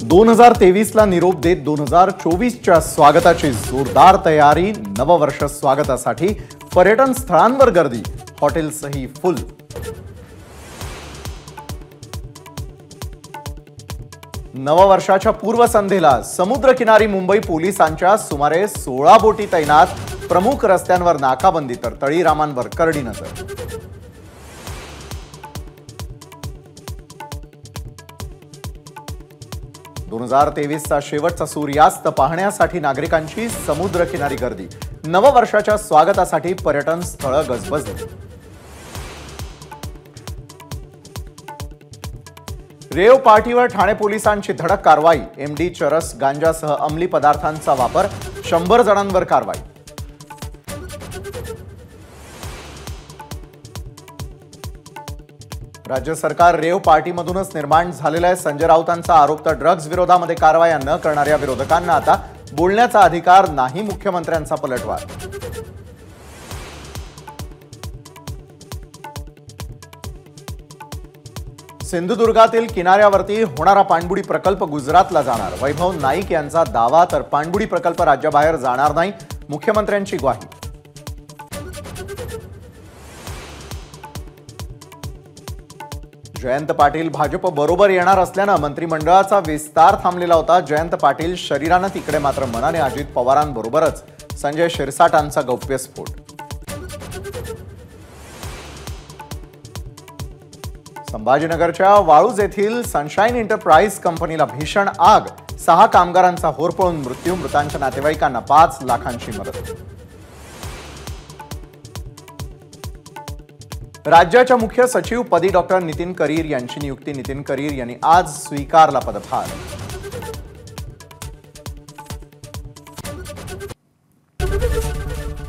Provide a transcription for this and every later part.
2023 ला निरोप देत 2024च्या स्वागताची जोरदार तयारी। नववर्ष स्वागतासाठी पर्यटन स्थळांवर गर्दी, हॉटेल्सही फुल। नववर्षाच्या पूर्वसंध्येला समुद्रकिनारी मुंबई पोलिसांच्या सुमारे 16 बोटी तैनात। प्रमुख रस्त्यांवर नाकाबंदी तर तळीरामांवर करडी नजर। दोन 2023चा शेवटचा सूर्यास्त पाहण्यासाठी नागरिकांची समुद्रकिनारी गर्दी। नववर्षाच्या स्वागतासाठी पर्यटन स्थळ गजबजली। रेव पार्टीवर ठाणे पोलिसांची धडक कारवाई। एमडी चरस गांजासह अंमली पदार्थांचा वापर, 100 जणांवर कारवाई। राज्य सरकार रेव पार्टीमधूनच निर्माण झालेला आहे। संजय राऊतांचा आरोप तर ड्रग्ज विरोधामध्ये कारवाया न करणाऱ्या विरोधकांना आता बोलण्याचा अधिकार नाही, मुख्यमंत्र्यांचा पलटवार। सिंधुदुर्गातील किनाऱ्यावरती होणारा पाणबुडी प्रकल्प गुजरातला जाणार। वैभव नाईक यांचा दावा तर पाणबुडी प्रकल्प राज्याबाहेर जाणार नाही, मुख्यमंत्र्यांची ग्वाही। जयंत पाटील भाजप बरोबर येणार असल्यानं मंत्रिमंडळाचा विस्तार थांबलेला होता। जयंत पाटील शरीराने तिकडे मात्र मनाने अजित पवारांबरोबरच। संजय शिरसाटांचा गौप्यस्फोट। संभाजीनगरच्या वाळूज येथील सनशाईन एंटरप्राइज कंपनीला भीषण आग। 6 कामगारांचा होरपळून मृत्यू, मृतांच्या नातेवाईकांना 5 लाखांची मदत। राज्याच्या मुख्य सचिव पदी डॉक्टर नितीन करीर यांची नियुक्ती। नितीन करीर यांनी आज स्वीकारला पदभार।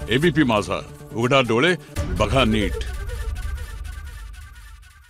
एबीपी माझा, उघडा डोळे बघा नीट।